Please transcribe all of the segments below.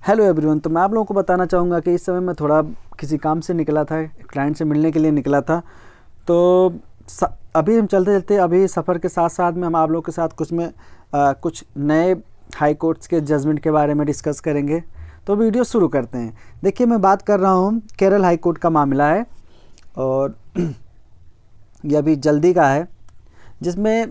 Hello everyone. तो मैं आप लोगों को बताना चाहूँगा कि इस समय मैं थोड़ा किसी काम से निकला था, क्लाइंट से मिलने के लिए निकला था। तो अभी हम चलते चलते अभी सफ़र के साथ साथ में हम आप लोगों के साथ कुछ नए हाई कोर्ट्स के जजमेंट के बारे में डिस्कस करेंगे। तो वीडियो शुरू करते हैं। देखिए, मैं बात कर रहा हूँ केरल हाई कोर्ट का मामला है और ये अभी जल्दी का है, जिसमें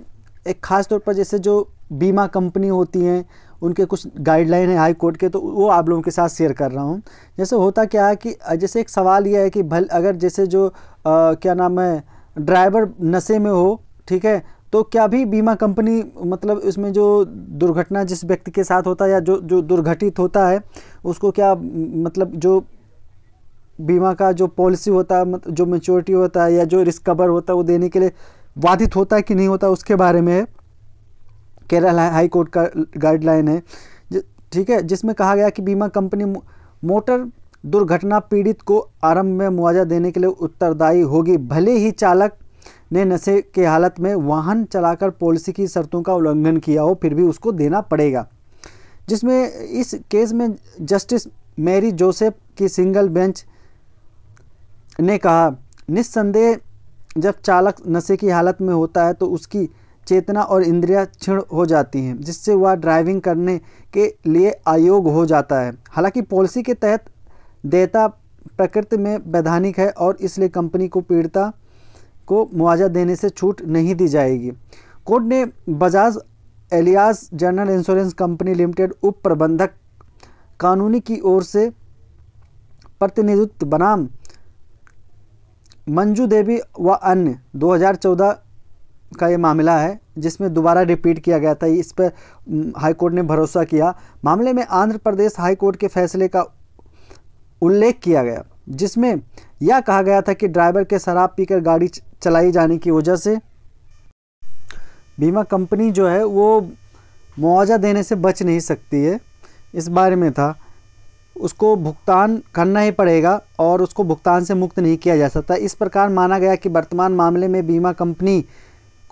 एक ख़ास तौर पर जैसे जो बीमा कंपनी होती हैं उनके कुछ गाइडलाइन है हाई कोर्ट के, तो वो आप लोगों के साथ शेयर कर रहा हूँ। जैसे होता क्या है कि जैसे एक सवाल ये है कि अगर जैसे जो क्या नाम है, ड्राइवर नशे में हो, ठीक है, तो क्या भी बीमा कंपनी मतलब इसमें जो दुर्घटना जिस व्यक्ति के साथ होता है या जो दुर्घटित होता है उसको क्या मतलब जो बीमा का जो पॉलिसी होता है, मतलब जो मैच्योरिटी होता है या जो रिस्क कवर होता है वो देने के लिए बाधित होता है कि नहीं होता, उसके बारे में केरल हाई कोर्ट का गाइडलाइन है, ठीक है, जिसमें कहा गया कि बीमा कंपनी मोटर दुर्घटना पीड़ित को आरंभ में मुआवजा देने के लिए उत्तरदायी होगी, भले ही चालक ने नशे के हालत में वाहन चलाकर पॉलिसी की शर्तों का उल्लंघन किया हो, फिर भी उसको देना पड़ेगा। जिसमें इस केस में जस्टिस मैरी जोसेफ की सिंगल बेंच ने कहा, निस्संदेह जब चालक नशे की हालत में होता है तो उसकी चेतना और इंद्रियां क्षीण हो जाती हैं, जिससे वह ड्राइविंग करने के लिए अयोग्य हो जाता है। हालांकि पॉलिसी के तहत देयता प्रकृति में वैधानिक है और इसलिए कंपनी को पीड़िता को मुआवजा देने से छूट नहीं दी जाएगी। कोर्ट ने Bajaj alias general insurance company limited उप प्रबंधक कानूनी की ओर से प्रतिनिधित्व बनाम मंजू देवी व अन्य 2014 का ये मामला है, जिसमें दोबारा रिपीट किया गया था। इस पर हाई कोर्ट ने भरोसा किया। मामले में आंध्र प्रदेश हाई कोर्ट के फैसले का उल्लेख किया गया, जिसमें यह कहा गया था कि ड्राइवर के शराब पीकर गाड़ी चलाई जाने की वजह से बीमा कंपनी जो है वो मुआवजा देने से बच नहीं सकती है। इस बारे में था, उसको भुगतान करना ही पड़ेगा और उसको भुगतान से मुक्त नहीं किया जा सकता। इस प्रकार माना गया कि वर्तमान मामले में बीमा कंपनी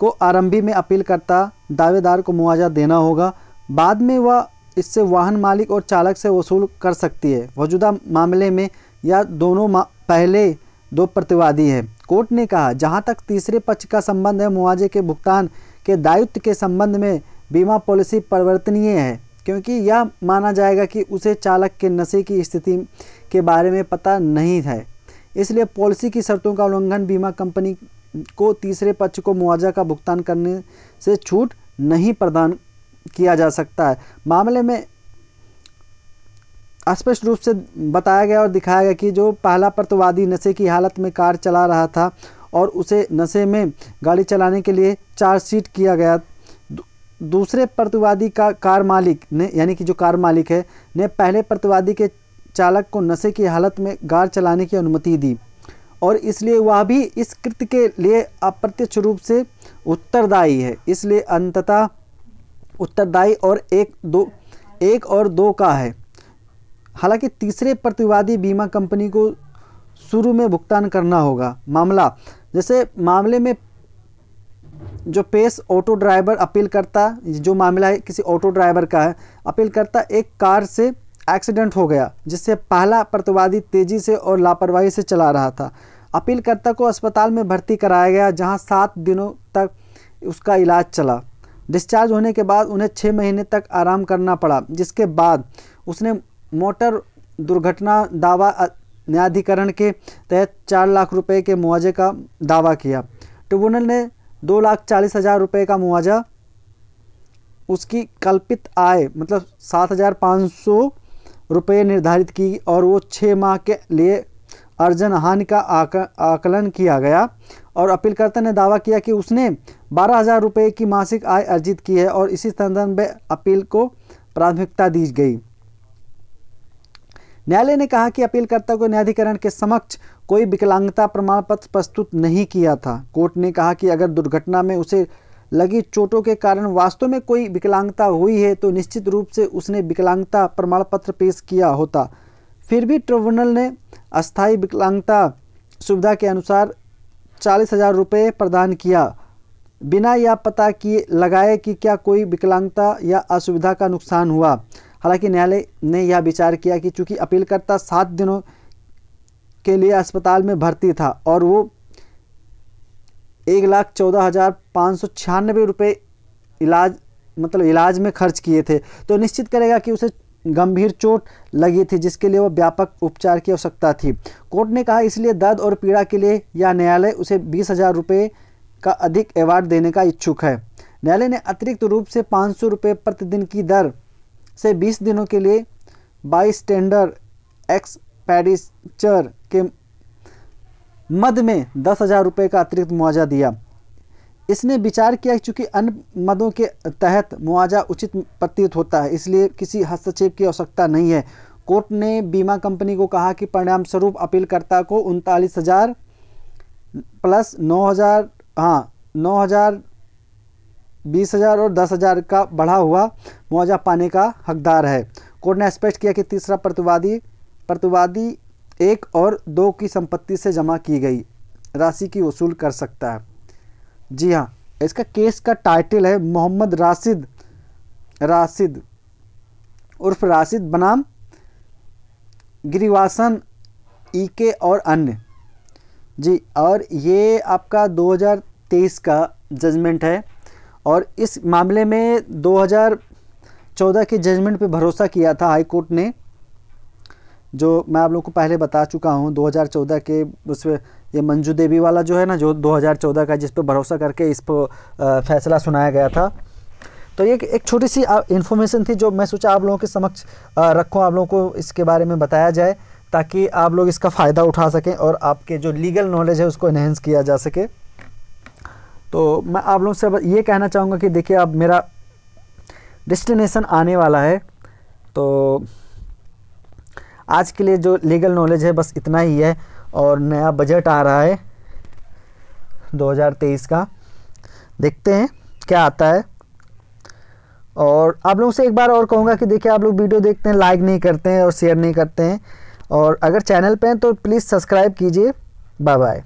को आरंभी में अपील करता दावेदार को मुआवजा देना होगा, बाद में वह इससे वाहन मालिक और चालक से वसूल कर सकती है। मौजूदा मामले में यह दोनों पहले दो प्रतिवादी हैं। कोर्ट ने कहा, जहां तक तीसरे पक्ष का संबंध है, मुआवजे के भुगतान के दायित्व के संबंध में बीमा पॉलिसी परिवर्तनीय है, क्योंकि यह माना जाएगा कि उसे चालक के नशे की स्थिति के बारे में पता नहीं है। इसलिए पॉलिसी की शर्तों का उल्लंघन बीमा कंपनी को तीसरे पक्ष को मुआवजा का भुगतान करने से छूट नहीं प्रदान किया जा सकता है। मामले में स्पष्ट रूप से बताया गया और दिखाया गया कि जो पहला प्रतिवादी नशे की हालत में कार चला रहा था और उसे नशे में गाड़ी चलाने के लिए चार्जशीट किया गया। दूसरे प्रतिवादी का कार मालिक ने, यानी कि जो कार मालिक है, ने पहले प्रतिवादी के चालक को नशे की हालत में कार चलाने की अनुमति दी और इसलिए वह भी इस कृत्य के लिए अप्रत्यक्ष रूप से उत्तरदायी है। इसलिए अंततः उत्तरदायी और एक और दो का है। हालांकि तीसरे प्रतिवादी बीमा कंपनी को शुरू में भुगतान करना होगा। मामला जैसे मामले में जो पेश ऑटो ड्राइवर अपील करता, जो मामला है किसी ऑटो ड्राइवर का है, अपील करता एक कार से एक्सीडेंट हो गया जिससे पहला प्रतिवादी तेजी से और लापरवाही से चला रहा था। अपीलकर्ता को अस्पताल में भर्ती कराया गया, जहां 7 दिनों तक उसका इलाज चला। डिस्चार्ज होने के बाद उन्हें 6 महीने तक आराम करना पड़ा, जिसके बाद उसने मोटर दुर्घटना दावा न्यायाधिकरण के तहत 4 लाख रुपए के मुआवजे का दावा किया। ट्रिब्यूनल ने 2,40,000 रुपये का मुआवजा उसकी कल्पित आय मतलब 7,500 रुपये निर्धारित की और वो 6 माह के लिए अर्जन हानि का आकलन किया गया। और अपीलकर्ता ने दावा किया कि उसने 12,000 रुपये की मासिक आय अर्जित की है और इसी संदर्भ में अपील को प्राथमिकता दी गई। न्यायालय ने कहा कि अपीलकर्ता को न्यायाधिकरण के समक्ष कोई विकलांगता प्रमाण पत्र प्रस्तुत नहीं किया था। कोर्ट ने कहा कि अगर दुर्घटना में उसे लगी चोटों के कारण वास्तव में कोई विकलांगता हुई है तो निश्चित रूप से उसने विकलांगता प्रमाण पत्र पेश किया होता। फिर भी ट्रिब्यूनल ने अस्थायी विकलांगता सुविधा के अनुसार 40,000 रुपये प्रदान किया, बिना यह पता किए लगाए कि क्या कोई विकलांगता या असुविधा का नुकसान हुआ। हालांकि न्यायालय ने यह विचार किया कि चूंकि अपीलकर्ता 7 दिनों के लिए अस्पताल में भर्ती था और वो 1,14,596 रुपये इलाज में खर्च किए थे, तो निश्चित करेगा कि उसे गंभीर चोट लगी थी जिसके लिए वो व्यापक उपचार की आवश्यकता थी। कोर्ट ने कहा इसलिए दर्द और पीड़ा के लिए यह न्यायालय उसे 20,000 रुपये का अधिक अवार्ड देने का इच्छुक है। न्यायालय ने अतिरिक्त रूप से 500 रुपये प्रतिदिन की दर से 20 दिनों के लिए बाईस्टैंडर एक्सपेंडिचर के मद में 10,000 रुपये का अतिरिक्त मुआवजा दिया। इसने विचार किया कि चूंकि अन्य मदों के तहत मुआवजा उचित प्रतीत होता है, इसलिए किसी हस्तक्षेप की आवश्यकता नहीं है। कोर्ट ने बीमा कंपनी को कहा कि परिणाम स्वरूप अपीलकर्ता को 39,000 प्लस 9,000 9,000 20,000 और 10,000 का बढ़ा हुआ मुआवजा पाने का हकदार है। कोर्ट ने स्पष्ट किया कि तीसरा प्रतिवादी 1 और 2 की संपत्ति से जमा की गई राशि की वसूल कर सकता है। जी हाँ, इसका केस का टाइटल है मोहम्मद राशिद उर्फ राशिद बनाम गिरिवासन ईके और अन्य। जी, और ये आपका 2023 का जजमेंट है और इस मामले में 2014 के जजमेंट पे भरोसा किया था हाई कोर्ट ने, जो मैं आप लोगों को पहले बता चुका हूँ। 2014 के उसमें ये मंजू देवी वाला जो है ना, जो 2014 का, जिस पर भरोसा करके इस पर फैसला सुनाया गया था। तो ये एक छोटी सी इन्फॉर्मेशन थी जो मैं सोचा आप लोगों के समक्ष रखूँ, आप लोगों को इसके बारे में बताया जाए ताकि आप लोग इसका फ़ायदा उठा सकें और आपके जो लीगल नॉलेज है उसको एनहेंस किया जा सके। तो मैं आप लोगों से ये कहना चाहूँगा कि देखिए अब मेरा डेस्टिनेशन आने वाला है, तो आज के लिए जो लीगल नॉलेज है बस इतना ही है। और नया बजट आ रहा है 2023 का, देखते हैं क्या आता है। और आप लोगों से एक बार और कहूँगा कि देखिए आप लोग वीडियो देखते हैं, लाइक नहीं करते हैं और शेयर नहीं करते हैं, और अगर चैनल पे हैं तो प्लीज़ सब्सक्राइब कीजिए। Bye bye.